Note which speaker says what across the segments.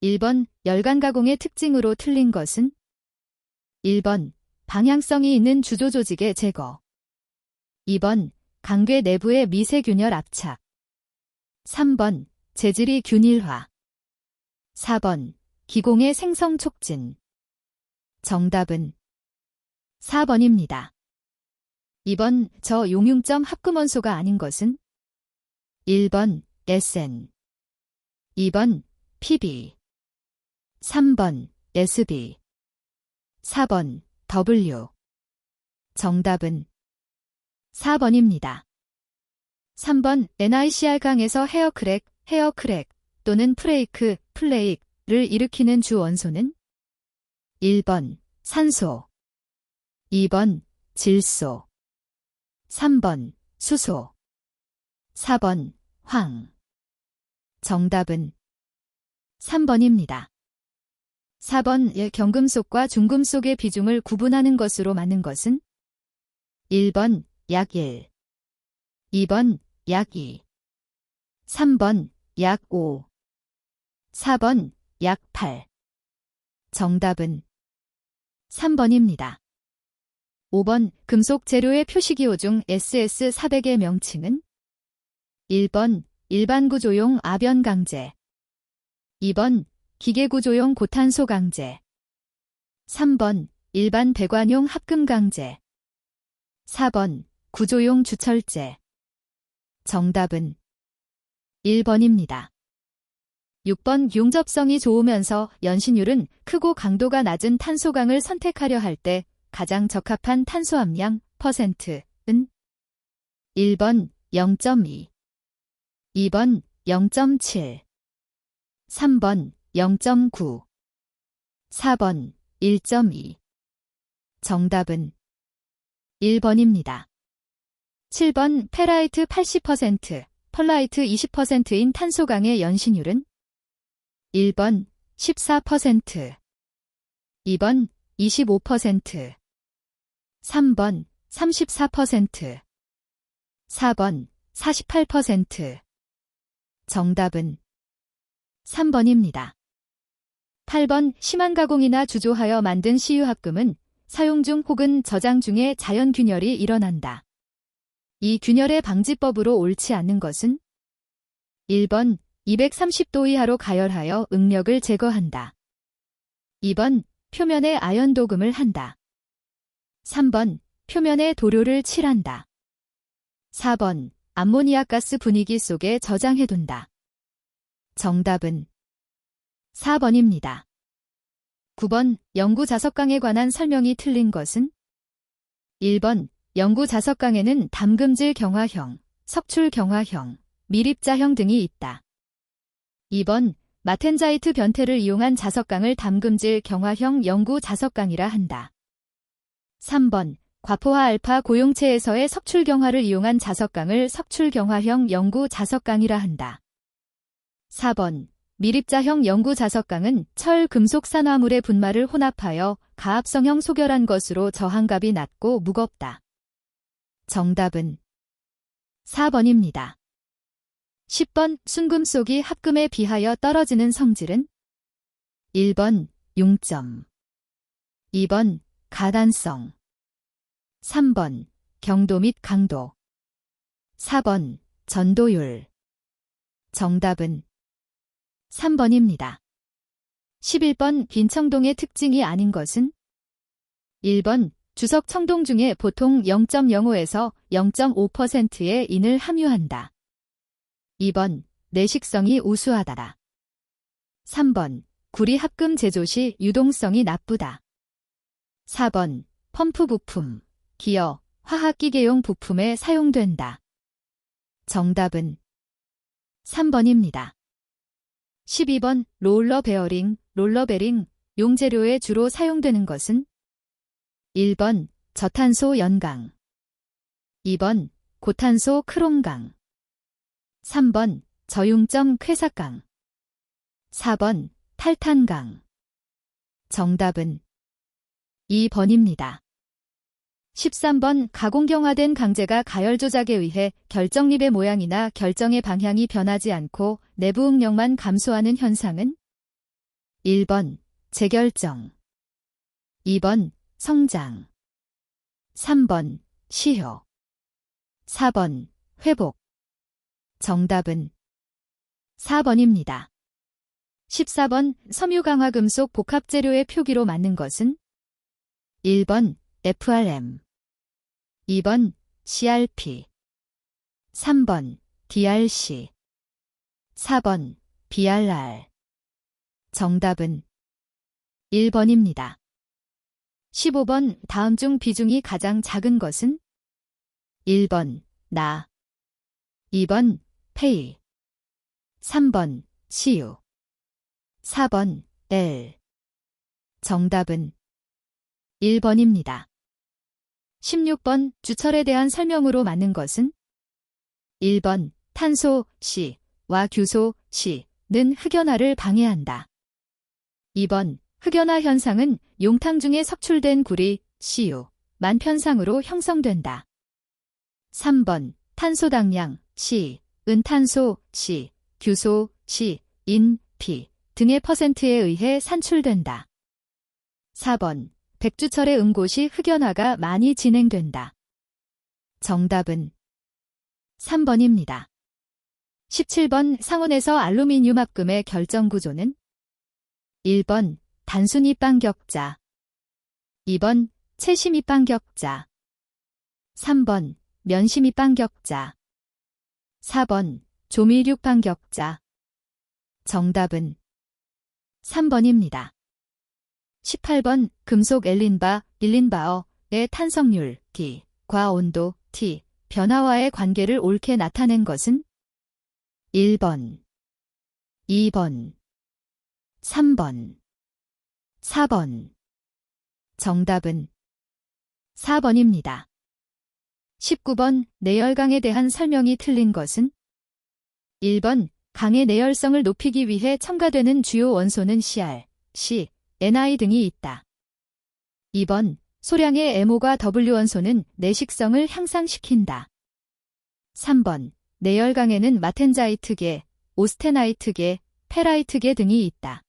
Speaker 1: 1번 열간 가공의 특징으로 틀린 것은? 1번 방향성이 있는 주조 조직의 제거. 2번 강괴 내부의 미세균열 압착. 3번 재질이 균일화. 4번 기공의 생성 촉진. 정답은 4번입니다. 2번 저용융점 합금원소가 아닌 것은? 1번 SN. 2번 PB. 3번 SB. 4번 W. 정답은 4번입니다. 3번 NiCr강에서 헤어크랙 또는 플레이크를 일으키는 주 원소는? 1번 산소. 2번 질소. 3번 수소. 4번 황. 정답은 3번입니다. 4번 경금속과 중금속의 비중을 구분하는 것으로 맞는 것은? 1번 약 1. 2번 약 2. 3번 약 5. 4번 약 8. 정답은 3번입니다. 5번 금속 재료의 표시기호 중 SS400의 명칭은? 1번 일반구조용 아변강제. 2번 기계구조용 고탄소 강제. 3번 일반 배관용 합금강제. 4번 구조용 주철제. 정답은 1번입니다. 6번 용접성이 좋으면서 연신율은 크고 강도가 낮은 탄소강을 선택하려 할 때 가장 적합한 탄소 함량 %은? 1번 0.2. 2번 0.7. 3번 0.9. 4번 1.2. 정답은 1번입니다. 7번 페라이트 80%, 펄라이트 20%인 탄소강의 연신율은? 1번 14%. 2번 25%. 3번 34%. 4번 48%. 정답은 3번입니다. 8번 심한 가공이나 주조하여 만든 CU 합금은 사용 중 혹은 저장 중에 자연 균열이 일어난다. 이 균열의 방지법으로 옳지 않는 것은? 1번 230도 이하로 가열하여 응력을 제거한다. 2번 표면에 아연 도금을 한다. 3번 표면에 도료를 칠한다. 4번 암모니아가스 분위기 속에 저장해둔다. 정답은 4번입니다. 9번 영구자석강에 관한 설명이 틀린 것은? 1번 영구자석강에는 담금질 경화형, 석출 경화형, 밀입자형 등이 있다. 2번 마텐자이트 변태를 이용한 자석강을 담금질 경화형 영구자석강이라 한다. 3번 과포화 알파 고용체에서의 석출 경화를 이용한 자석강을 석출 경화형 영구자석강이라 한다. 4번 밀입자형 영구자석강은 철, 금속 산화물의 분말을 혼합하여 가압성형 소결한 것으로 저항갑이 낮고 무겁다. 정답은 4번입니다. 10번 순금속이 합금에 비하여 떨어지는 성질은? 1번 융점. 2번 가단성. 3번 경도 및 강도. 4번 전도율. 정답은 3번입니다. 11번 빈청동의 특징이 아닌 것은? 1번 주석 청동 중에 보통 0.05에서 0.5%의 인을 함유한다. 2번 내식성이 우수하다. 3번 구리 합금 제조 시 유동성이 나쁘다. 4번 펌프 부품, 기어, 화학기계용 부품에 사용된다. 정답은 3번입니다. 12번 롤러 베어링, 롤러베링, 용재료에 주로 사용되는 것은? 1번 저탄소 연강. 2번 고탄소 크롬강. 3번 저융점 쾌삭강. 4번 탈탄강. 정답은 2번입니다. 13번 가공경화된 강제가 가열 조작에 의해 결정립의 모양이나 결정의 방향이 변하지 않고 내부 응력만 감소하는 현상은? 1번 재결정, 2번 성장, 3번 시효, 4번 회복. 정답은 4번입니다. 14번 섬유강화금속 복합재료의 표기로 맞는 것은 1번 FRM, 2번 CRP, 3번 DRC, 4번 BRR. 정답은 1번입니다. 15번 다음 중 비중이 가장 작은 것은 1번 나, 2번 페이, 3번 CU, 4번 L. 정답은 1번입니다. 16번 주철에 대한 설명으로 맞는 것은 1번 탄소 C와 규소 C는 흑연화를 방해한다. 2번 흑연화 현상은 용탕 중에 석출된 구리 CU만 편상으로 형성된다. 3번 탄소당량 C은 탄소 C, 규소 C, 인 P 등의 퍼센트에 의해 산출된다. 4번 백주철의 응고시 흑연화가 많이 진행된다. 정답은 3번입니다. 17번 상온에서 알루미늄 합금의 결정 구조는 1번 단순 입방 격자, 2번 채심 입방 격자, 3번 면심 입방 격자, 4번 조밀육 방 격자. 정답은 3번입니다. 18번 금속 일린바어의 탄성률 T과 온도 T 변화와의 관계를 옳게 나타낸 것은 1번, 2번, 3번, 4번. 정답은 4번입니다. 19번 내열강에 대한 설명이 틀린 것은 1번 강의 내열성을 높이기 위해 첨가되는 주요 원소는 CR, C, NI 등이 있다. 2번 소량의 MO과 W 원소는 내식성을 향상시킨다. 3번 내열강에는 마텐자이트계, 오스테나이트계, 페라이트계 등이 있다.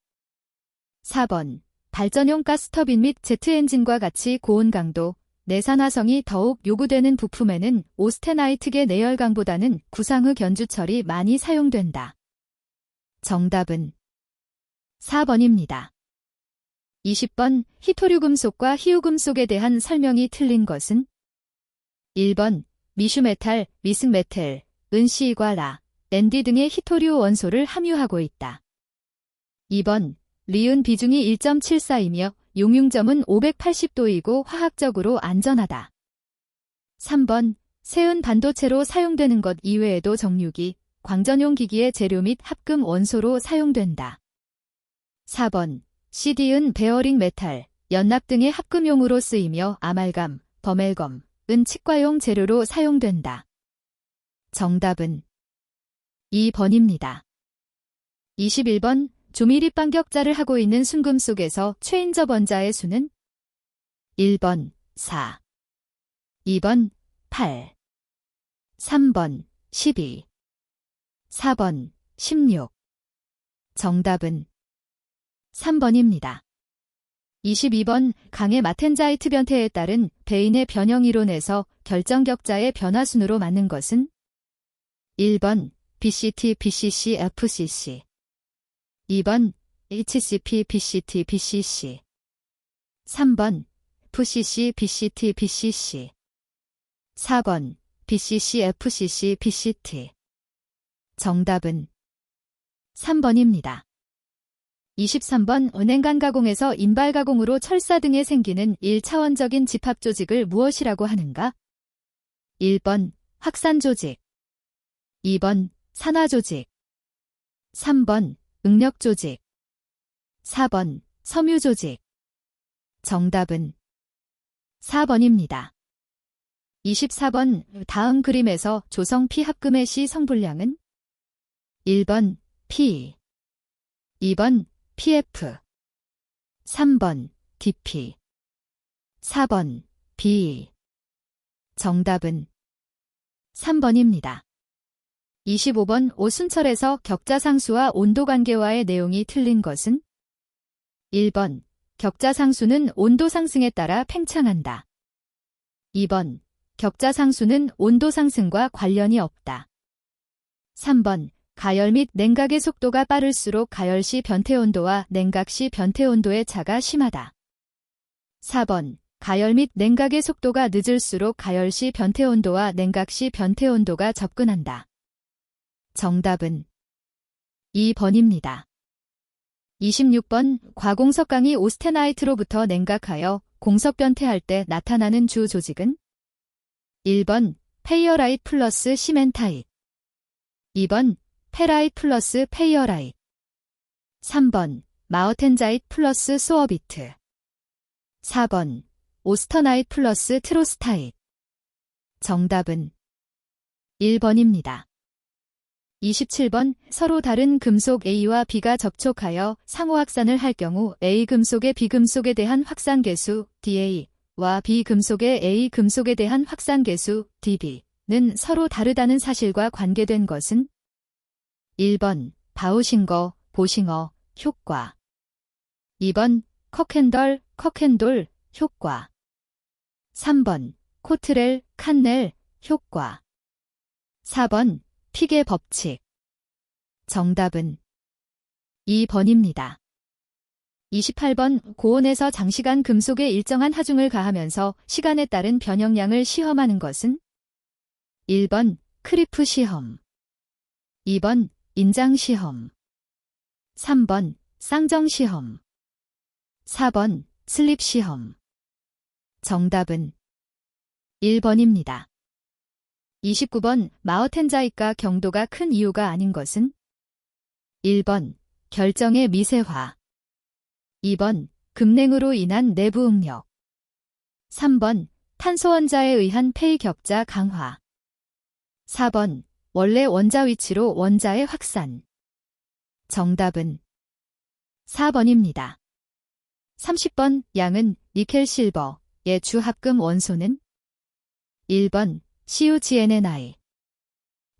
Speaker 1: 4번 발전용 가스터빈 및 제트엔진과 같이 고온 강도, 내산화성이 더욱 요구되는 부품에는 오스테나이트계 내열강보다는 구상흑 연주철이 많이 사용된다. 정답은 4번입니다. 20번 히토류금속과 희우금속에 대한 설명이 틀린 것은 1번 미슈메탈, 미승메텔, 은C과 라, ND 등의 히토류 원소를 함유하고 있다. 2번 리은 비중이 1.74이며 용융점은 580도이고 화학적으로 안전하다. 3번 세은 반도체로 사용되는 것 이외에도 정유기, 광전용 기기의 재료 및 합금 원소로 사용된다. 4번 CD은 베어링 메탈, 연납 등의 합금용으로 쓰이며 아말감, 버멜검은 치과용 재료로 사용된다. 정답은 2번입니다. 21번 조밀입 반격자를 하고 있는 순금 속에서 최인접 원자의 수는 1번 4, 2번 8, 3번 12, 4번 16. 정답은 3번입니다. 22번 강의 마텐자이트 변태에 따른 베인의 변형 이론에서 결정격자의 변화순으로 맞는 것은 1번 BCT, BCC, FCC, 2번 HCP, BCT, BCC, 3번 FCC, BCT, BCC, 4번 BCC, FCC, BCT. 정답은 3번입니다. 23번 은행간 가공에서 인발 가공으로 철사 등에 생기는 1차원적인 집합 조직을 무엇이라고 하는가? 1번 확산 조직, 2번 산화 조직, 3번 응력 조직, 4번 섬유 조직. 정답은 4번입니다. 24번 다음 그림에서 조성 P 합금의 C 성분량은 1번 P, 2번 PF, 3번 DP, 4번 B. 정답은 3번입니다. 25번 오순철에서 격자상수와 온도관계와의 내용이 틀린 것은 1번. 격자 상수는 온도 상승에 따라 팽창한다. 2번. 격자 상수는 온도 상승과 관련이 없다. 3번. 가열 및 냉각의 속도가 빠를수록 가열 시 변태 온도와 냉각 시 변태 온도의 차가 심하다. 4번. 가열 및 냉각의 속도가 늦을수록 가열 시 변태 온도와 냉각 시 변태 온도가 접근한다. 정답은 2번입니다. 26번. 과공석강이 오스테나이트로부터 냉각하여 공석 변태할 때 나타나는 주 조직은? 1번. 페이어라이트 플러스 시멘타이트. 2번. 페라이트 플러스 페이어라이트. 3번. 마어텐자이트 플러스 소어비트. 4번. 오스터나이트 플러스 트로스타이트. 정답은 1번입니다. 27번. 서로 다른 금속 A와 B가 접촉하여 상호 확산을 할 경우 A 금속의 B 금속에 대한 확산 계수 DA와 B 금속의 A 금속에 대한 확산 계수 DB는 서로 다르다는 사실과 관계된 것은? 1번. 바우싱거, 보싱어, 효과. 2번. 커켄돌, 효과. 3번. 코트렐, 칸넬, 효과. 4번. 픽의 법칙. 정답은 2번입니다. 28번. 고온에서 장시간 금속에 일정한 하중을 가하면서 시간에 따른 변형량을 시험하는 것은? 1번. 크리프 시험. 2번. 인장 시험. 3번. 쌍정 시험. 4번. 슬립 시험. 정답은 1번입니다. 29번. 마어텐자이트가 경도가 큰 이유가 아닌 것은? 1번. 결정의 미세화. 2번. 급냉으로 인한 내부 응력. 3번. 탄소 원자에 의한 폐의 격자 강화. 4번. 원래 원자 위치로 원자의 확산. 정답은 4번입니다. 30번. 양은 니켈 실버의 주합금 원소는? 1번. CuGnNi.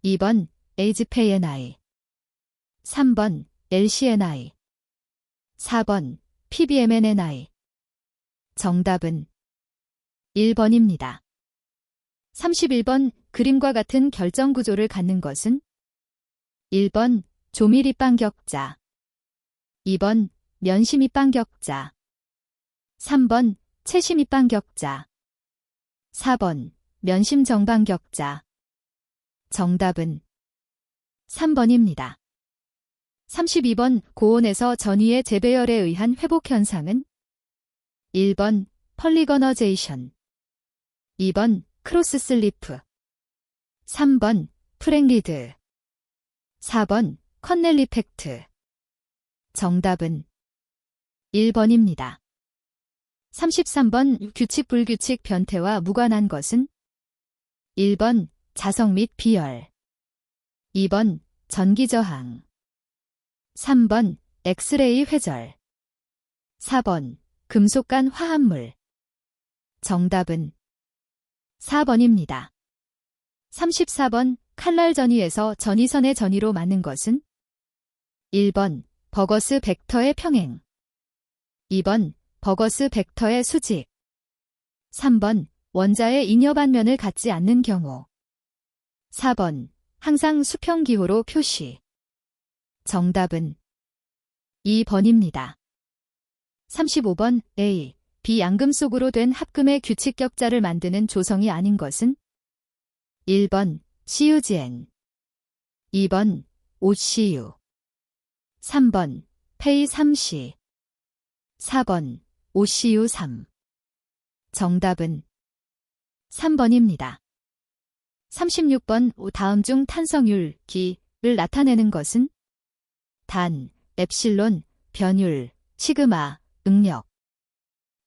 Speaker 1: 2번. AgPnI. 3번. LCNI. 4번. PBMNNI. 정답은 1번입니다. 31번. 그림과 같은 결정 구조를 갖는 것은? 1번. 조밀입방 격자. 2번. 면심입방 격자. 3번. 채심입방 격자. 4번. 면심 정방 격자. 정답은 3번입니다. 32번. 고온에서 전위의 재배열에 의한 회복 현상은? 1번. 펄리거너제이션. 2번. 크로스 슬리프. 3번. 프랭리드. 4번. 컨넬 이펙트. 정답은 1번입니다. 33번. 규칙 불규칙 변태와 무관한 것은? 1번. 자석 및 비열. 2번. 전기 저항. 3번. 엑스레이 회절. 4번. 금속 간 화합물. 정답은 4번입니다. 34번. 칼날 전위에서 전위선의 전위로 맞는 것은? 1번. 버거스 벡터의 평행. 2번. 버거스 벡터의 수직. 3번. 원자의 잉여 반면을 갖지 않는 경우. 4번. 항상 수평기호로 표시. 정답은 2번입니다. 35번. A, B 양금속으로 된 합금의 규칙 격자를 만드는 조성이 아닌 것은? 1번. CuGn. 2번. OCU. 3번. 페이3C. 4번. OCU3. 정답은 3번입니다. 36번. 다음 중 탄성율, 기를 나타내는 것은? 단, 엡실론, 변율, 시그마, 응력.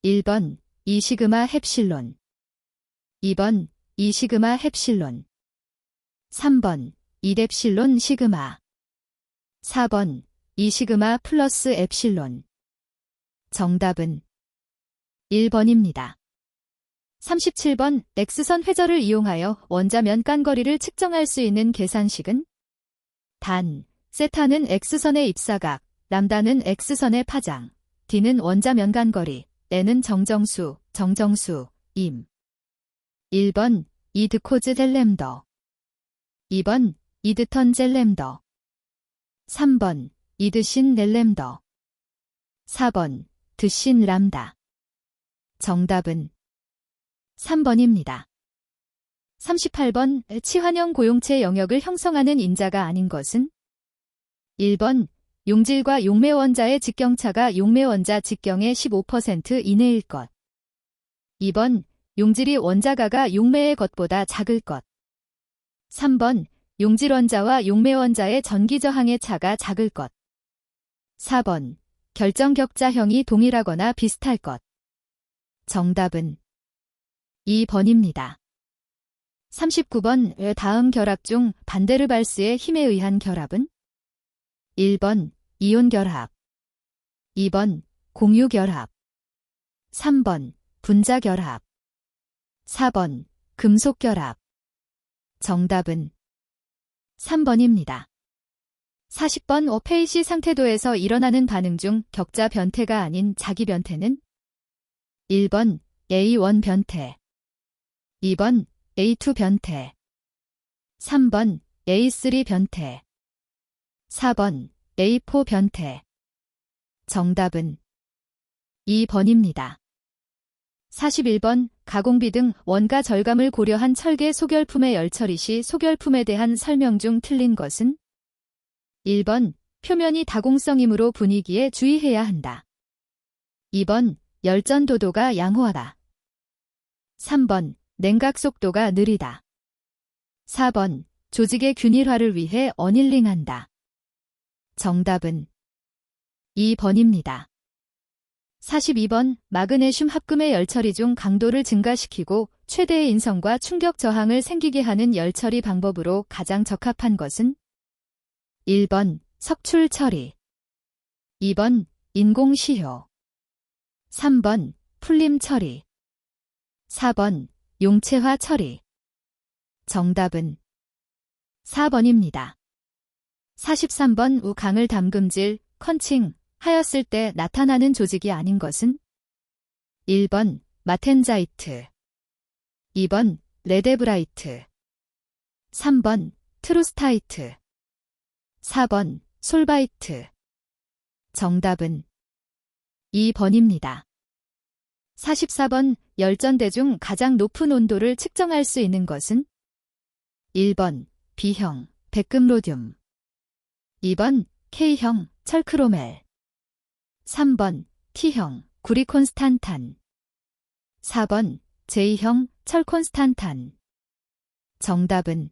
Speaker 1: 1번. 2시그마 헵실론. 2번. 2시그마 헵실론. 3번. 2뗵실론 시그마. 4번. 2시그마 플러스 엡실론. 정답은 1번입니다. 37번. X선 회절을 이용하여 원자면 깐거리를 측정할 수 있는 계산식은? 단, 세타는 X선의 입사각, 람다는 X선의 파장, D는 원자 면간거리, N은 정정수, 임. 1번 이드코즈 델램더 2번 이드턴 젤램더 3번 이드신 넬램더 4번 드신 람다. 정답은 3번입니다. 38번 치환형 고용체 영역을 형성하는 인자가 아닌 것은 1번 용질과 용매원자의 직경차가 용매원자 직경의 15% 이내일 것 2번 용질이 원자가가 용매의 것보다 작을 것 3번 용질원자와 용매원자의 전기저항의 차가 작을 것 4번 결정격자형이 동일하거나 비슷할 것. 정답은 2번입니다. 39번 다음 결합 중 반데르발스의 힘에 의한 결합은 1번 이온 결합 2번 공유 결합 3번 분자 결합 4번 금속 결합. 정답은 3번입니다. 40번 페이시 상태도에서 일어나는 반응 중 격자 변태가 아닌 자기 변태는 1번 A1 변태 2번 A2 변태 3번 A3 변태 4번 A4 변태. 정답은 2번입니다. 41번 가공비 등 원가 절감을 고려한 철계 소결품의 열처리 시 소결품에 대한 설명 중 틀린 것은 1번 표면이 다공성이므로 분위기에 주의해야 한다. 2번 열전 도도가 양호하다. 3번 냉각 속도가 느리다. 4번 조직의 균일화를 위해 어닐링한다. 정답은 2번입니다. 42번 마그네슘 합금의 열처리 중 강도를 증가시키고 최대의 인성과 충격 저항을 생기게 하는 열처리 방법으로 가장 적합한 것은 1번 석출 처리 2번 인공시효 3번 풀림 처리 4번 용체화 처리. 정답은 4번입니다. 43번 우강을 담금질, 컨칭 하였을 때 나타나는 조직이 아닌 것은 1번 마텐자이트 2번 레데브라이트 3번 트루스타이트 4번 솔바이트. 정답은 2번입니다. 44번 열전대 중 가장 높은 온도를 측정할 수 있는 것은 1번 B형 백금로듐 2번 K형 철크로멜 3번 T형 구리콘스탄탄 4번 J형 철콘스탄탄. 정답은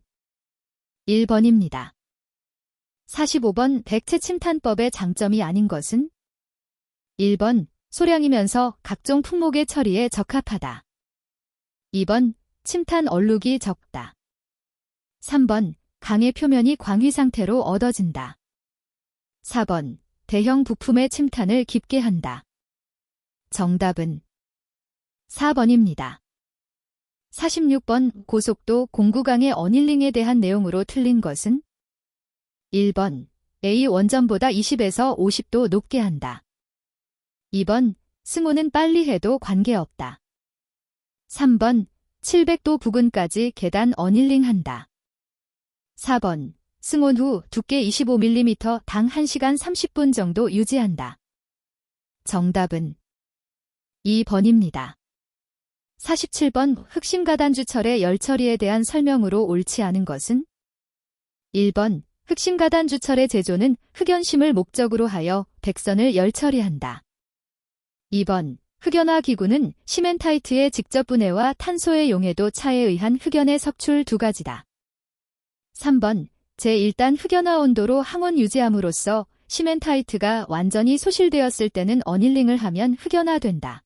Speaker 1: 1번입니다. 45번 백체 침탄법의 장점이 아닌 것은 1번 소량이면서 각종 품목의 처리에 적합하다. 2번 침탄 얼룩이 적다. 3번 강의 표면이 광휘 상태로 얻어진다. 4번 대형 부품의 침탄을 깊게 한다. 정답은 4번입니다. 46번 고속도 공구강의 어닐링에 대한 내용으로 틀린 것은 1번 A 원점보다 20에서 50도 높게 한다. 2번 승호는 빨리 해도 관계없다. 3번 700도 부근까지 계단 어닐링한다. 4번 승온 후 두께 25mm 당 1시간 30분 정도 유지한다. 정답은 2번입니다. 47번 흑심가단주철의 열처리에 대한 설명으로 옳지 않은 것은 1번 흑심가단주철의 제조는 흑연심을 목적으로 하여 백선을 열처리한다. 2번 흑연화 기구는 시멘타이트의 직접 분해와 탄소의 용해도 차에 의한 흑연의 석출 두 가지다. 3번 제1단 흑연화 온도로 항온 유지함으로써 시멘타이트가 완전히 소실되었을 때는 어닐링을 하면 흑연화된다.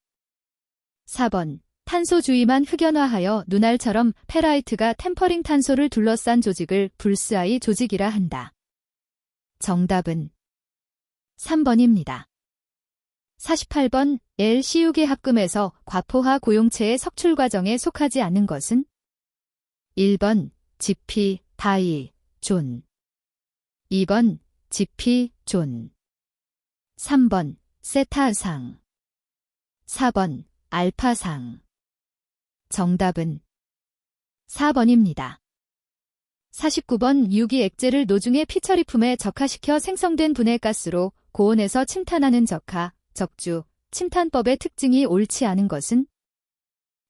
Speaker 1: 4번 탄소 주위만 흑연화하여 눈알처럼 페라이트가 템퍼링 탄소를 둘러싼 조직을 불스아이 조직이라 한다. 정답은 3번입니다. 48번 LCU계 합금에서 과포화 고용체의 석출 과정에 속하지 않는 것은 1번 지피, 다이, 존 2번 지피, 존 3번 세타상. 4번 알파상. 정답은 4번입니다. 49번 유기액제를 노중의 피처리품에 적화시켜 생성된 분해가스로 고온에서 침탄하는 적화, 적주, 침탄법의 특징이 옳지 않은 것은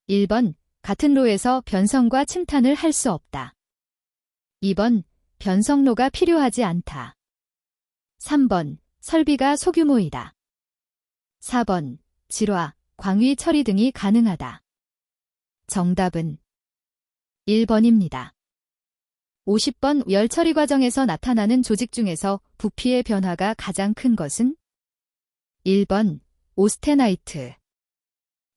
Speaker 1: 1번 같은 로에서 변성과 침탄을 할 수 없다. 2번 변성로가 필요하지 않다. 3번 설비가 소규모이다. 4번 질화, 광위 처리 등이 가능하다. 정답은 1번입니다. 50번 열 처리 과정에서 나타나는 조직 중에서 부피의 변화가 가장 큰 것은 1번 오스테나이트,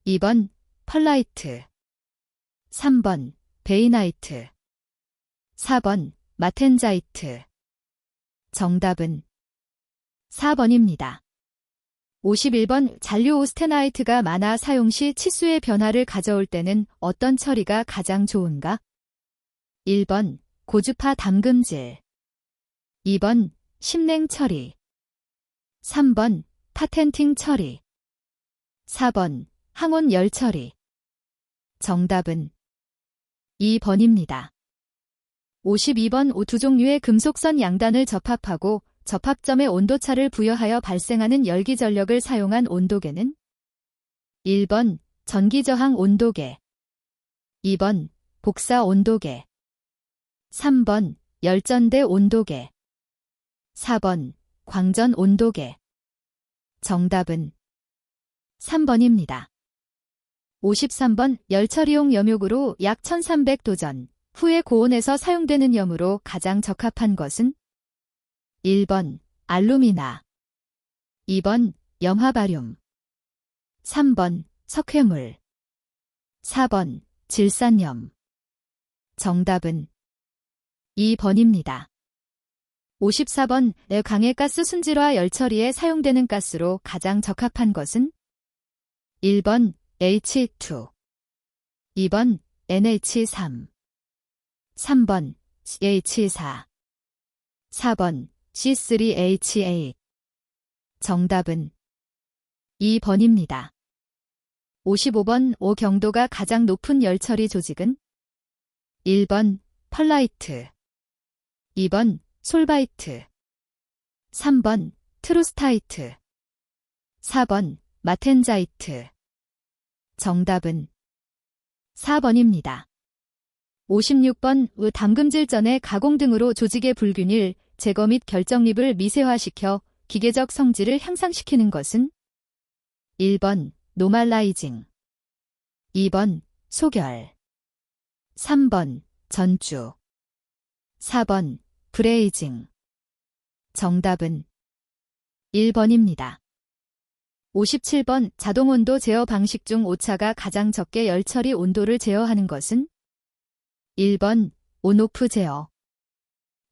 Speaker 1: 2번 펄라이트, 3번 베이나이트, 4번 마텐자이트. 정답은 4번입니다. 51번 잔류 오스테나이트가 많아 사용 시 치수의 변화를 가져올 때는 어떤 처리가 가장 좋은가? 1번 고주파 담금질, 2번 심냉 처리, 3번 파텐팅 처리, 4번 항온 열 처리. 정답은 2번입니다. 52번 두 종류의 금속선 양단을 접합하고 접합점의 온도차를 부여하여 발생하는 열기 전력을 사용한 온도계는 1번 전기저항 온도계, 2번 복사 온도계, 3번 열전대 온도계, 4번 광전 온도계. 정답은 3번입니다. 53번 열처리용 염욕으로 약 1300도 후의 고온에서 사용되는 염으로 가장 적합한 것은 1번 알루미나, 2번 염화바륨, 3번 석회물, 4번 질산염. 정답은 2번입니다. 54번 강해가스 순질화 열처리에 사용되는 가스로 가장 적합한 것은 1번 H2, 2번 NH3, 3번 CH4, 4번 C3H8. 정답은 2번입니다. 55번 경도가 가장 높은 열처리 조직은 1번 펄라이트, 2번 솔바이트, 3번 트루스타이트, 4번 마텐자이트. 정답은 4번입니다. 56번 담금질 전에 가공 등으로 조직의 불균일, 제거 및 결정립을 미세화시켜 기계적 성질을 향상시키는 것은 1번 노말라이징, 2번 소결, 3번 전주, 4번 브레이징. 정답은 1번입니다. 57번 자동온도 제어 방식 중 오차가 가장 적게 열처리 온도를 제어하는 것은 1번 온오프 제어,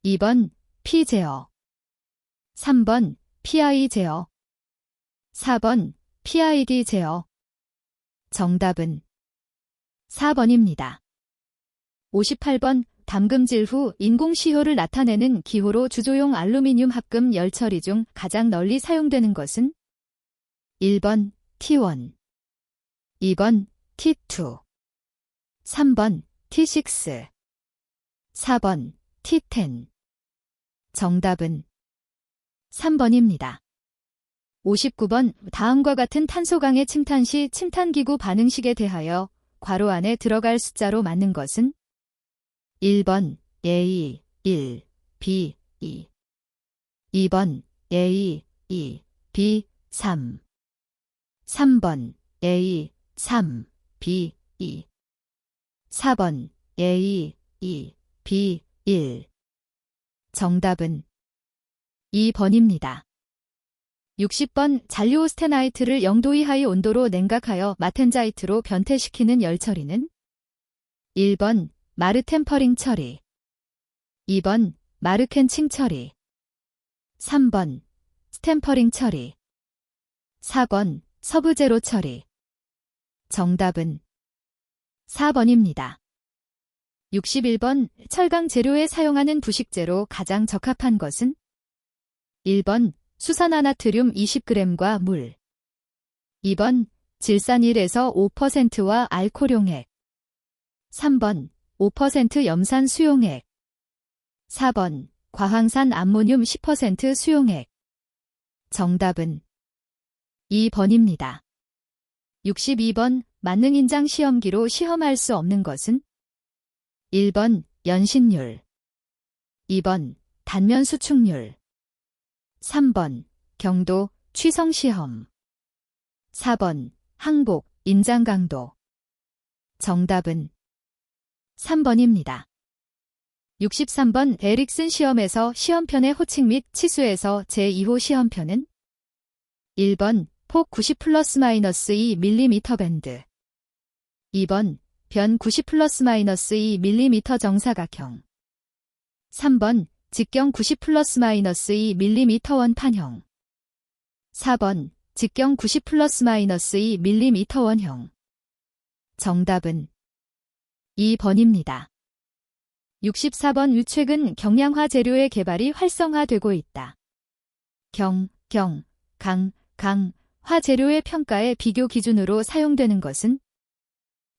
Speaker 1: 2번 P 제어, 3번 PI 제어, 4번 PID 제어. 정답은 4번입니다. 58번 담금질 후 인공시효를 나타내는 기호로 주조용 알루미늄 합금 열처리 중 가장 널리 사용되는 것은 1번 T1, 2번 T2, 3번 T6, 4번 T10. 정답은 3번입니다. 59번 다음과 같은 탄소강의 침탄 시 침탄기구 반응식에 대하여 괄호 안에 들어갈 숫자로 맞는 것은 1번 A 1, B 2, 2번 A 2, B 3, 3번 A 3, B 2, 4번 A 2, B 1. 정답은 2번입니다. 60번 잔류 오스테나이트를 0도 이하의 온도로 냉각하여 마텐자이트로 변태시키는 열처리는 1번 마르템퍼링 처리, 2번 마르켄칭 처리, 3번 스탬퍼링 처리, 4번 서브제로 처리. 정답은 4번입니다. 61번 철강 재료에 사용하는 부식재로 가장 적합한 것은 1번 수산화나트륨 20g과 물, 2번 질산일에서 5%와 알코올용액. 3번 5% 염산 수용액. 4번 과황산 암모늄 10% 수용액. 정답은 2번입니다. 62번 만능인장 시험기로 시험할 수 없는 것은? 1번 연신율. 2번 단면 수축률. 3번 경도 취성시험. 4번 항복 인장 강도. 정답은 3번입니다. 63번 에릭슨 시험에서 시험편의 호칭 및 치수에서 제2호 시험편은? 1번 폭 90 ±-2 mm 밴드. 2번 변 90 ±-2 mm 정사각형. 3번 직경 90 ±-2 mm 원판형. 4번 직경 90 ±-2 mm 원형. 정답은 2번입니다. 64번 최근 경량화 재료의 개발이 활성화되고 있다. 강, 화 재료의 평가의 비교 기준으로 사용되는 것은?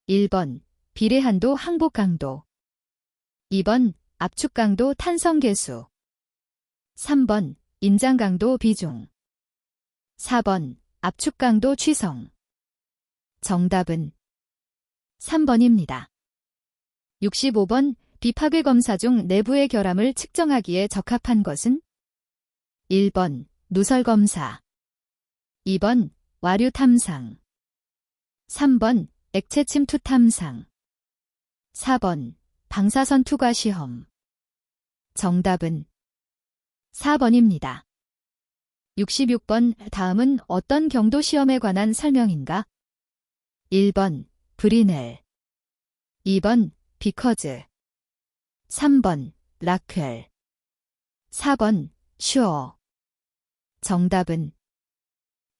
Speaker 1: 1번 비례한도 항복 강도. 2번 압축 강도 탄성 계수. 3번 인장 강도 비중. 4번 압축 강도 취성. 정답은 3번입니다. 65번 비파괴 검사 중 내부의 결함을 측정하기에 적합한 것은? 1번 누설 검사. 2번 와류 탐상. 3번 액체 침투 탐상. 4번 방사선 투과 시험. 정답은 4번입니다. 66번 다음은 어떤 경도 시험에 관한 설명인가? 1번 브리넬. 2번 비커즈. 3번 라켈. 4번 슈어. 정답은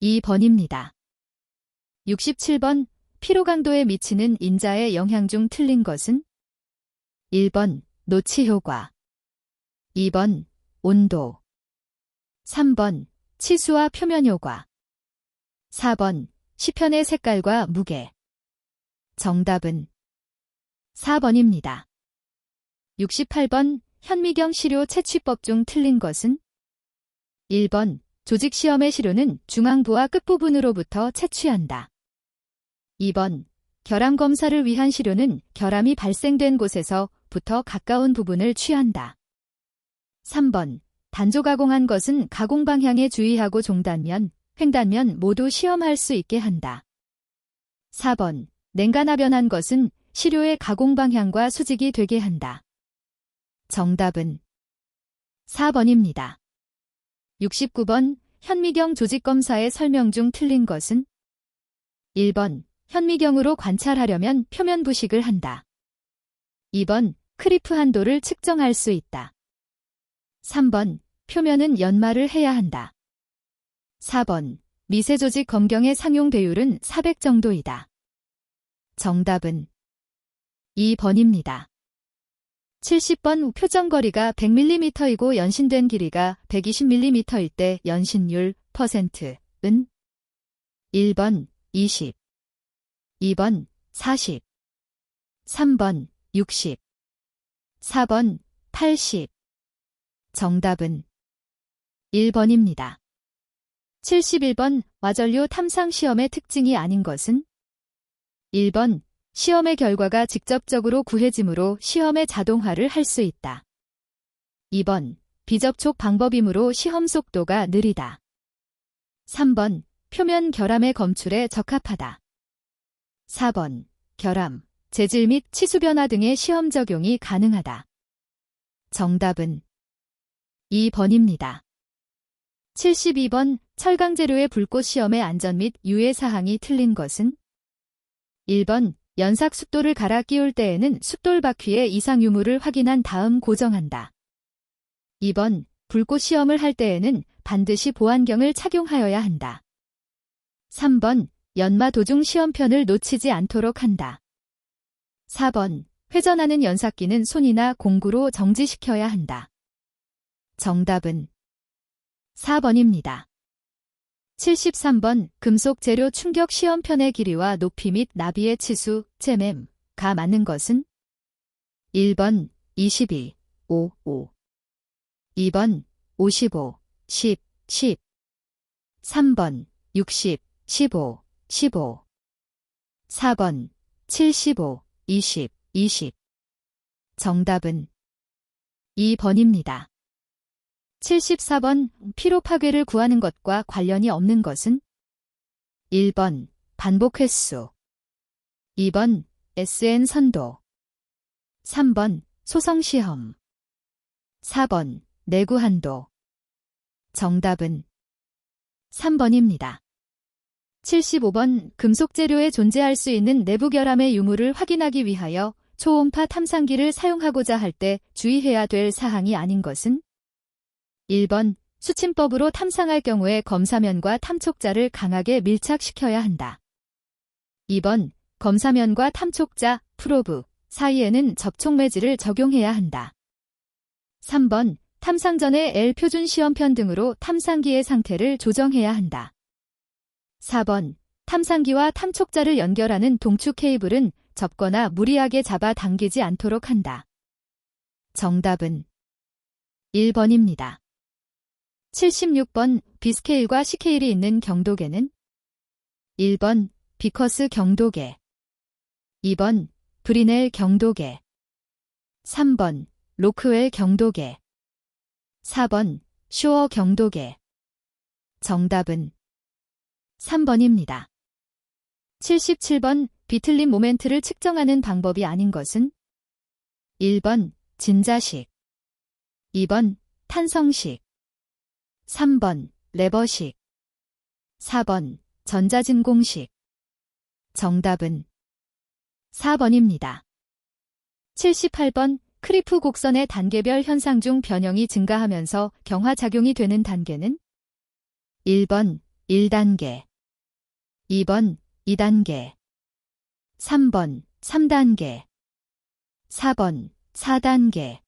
Speaker 1: 2번입니다. 67번 피로강도에 미치는 인자의 영향 중 틀린 것은? 1번 노치 효과. 2번 온도. 3번 치수와 표면 효과. 4번 시편의 색깔과 무게. 정답은 4번입니다. 68번 현미경 시료 채취법 중 틀린 것은? 1번 조직시험의 시료는 중앙부와 끝부분으로부터 채취한다. 2번 결함 검사를 위한 시료는 결함이 발생된 곳에서부터 가까운 부분을 취한다. 3번 단조 가공한 것은 가공 방향에 주의하고 종단면, 횡단면 모두 시험할 수 있게 한다. 4번 냉간화변한 것은 시료의 가공 방향과 수직이 되게 한다. 정답은 4번입니다. 69번 현미경 조직검사의 설명 중 틀린 것은? 1번 현미경으로 관찰하려면 표면 부식을 한다. 2번 크리프 한도를 측정할 수 있다. 3번 표면은 연마를 해야 한다. 4번 미세조직 검경의 상용 배율은 400 정도이다. 정답은 2번입니다. 70번 표정거리가 100mm이고 연신된 길이가 120mm일 때 연신율 %은? 1번 20. 2번 40. 3번 60. 4번 80. 정답은 1번입니다. 71번 와전류 탐상 시험의 특징이 아닌 것은? 1번 시험의 결과가 직접적으로 구해지므로 시험의 자동화를 할 수 있다. 2번 비접촉 방법이므로 시험 속도가 느리다. 3번 표면 결함의 검출에 적합하다. 4번 결함, 재질 및 치수 변화 등의 시험 적용이 가능하다. 정답은 2번입니다. 72번 철강 재료의 불꽃 시험의 안전 및 유해 사항이 틀린 것은? 1번 연삭 숫돌을 갈아 끼울 때에는 숫돌 바퀴의 이상 유무를 확인한 다음 고정한다. 2번 불꽃 시험을 할 때에는 반드시 보안경을 착용하여야 한다. 3번 연마 도중 시험편을 놓치지 않도록 한다. 4번 회전하는 연삭기는 손이나 공구로 정지시켜야 한다. 정답은 4번입니다. 73번 금속 재료 충격 시험편의 길이와 높이 및 나비의 치수, 가 맞는 것은 1번 22, 5, 5 2번 55, 10, 10 3번 60, 15, 15 4번 75, 20, 20 정답은 2번입니다. 74번 피로 파괴를 구하는 것과 관련이 없는 것은 1번 반복 횟수 2번 SN 선도 3번 소성 시험 4번 내구 한도 정답은 3번입니다. 75번 금속 재료에 존재할 수 있는 내부 결함의 유무를 확인하기 위하여 초음파 탐상기를 사용하고자 할 때 주의해야 될 사항이 아닌 것은 1번 수침법으로 탐상할 경우에 검사면과 탐촉자를 강하게 밀착시켜야 한다. 2번 검사면과 탐촉자, 프로브 사이에는 접촉매질을 적용해야 한다. 3번 탐상 전에 L 표준 시험편 등으로 탐상기의 상태를 조정해야 한다. 4번 탐상기와 탐촉자를 연결하는 동축 케이블은 접거나 무리하게 잡아 당기지 않도록 한다. 정답은 1번입니다. 76번 B스케일과 C케일이 있는 경도계는 1번 비커스 경도계 2번 브리넬 경도계 3번 로크웰 경도계 4번 쇼어 경도계 정답은 3번입니다. 77번 비틀림 모멘트를 측정하는 방법이 아닌 것은 1번 진자식 2번 탄성식 3번 레버식 4번 전자진공식 정답은 4번입니다. 78번 크리프 곡선의 단계별 현상 중 변형이 증가하면서 경화작용이 되는 단계는 1번 1단계 2번 2단계 3번 3단계 4번 4단계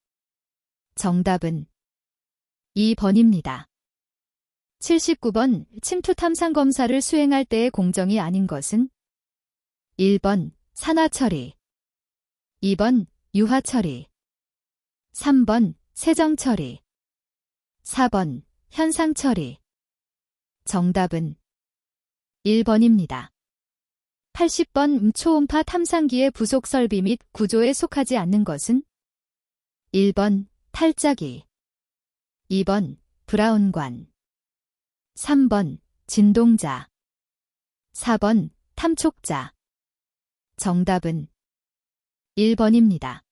Speaker 1: 정답은 2번입니다. 79번 침투 탐상 검사를 수행할 때의 공정이 아닌 것은 1번 산화 처리 2번 유화 처리 3번 세정 처리 4번 현상 처리 정답은 1번입니다. 80번 초음파 탐상기의 부속 설비 및 구조에 속하지 않는 것은 1번 탈자기 2번 브라운관 3번 진동자 4번 탐촉자 정답은 1번입니다.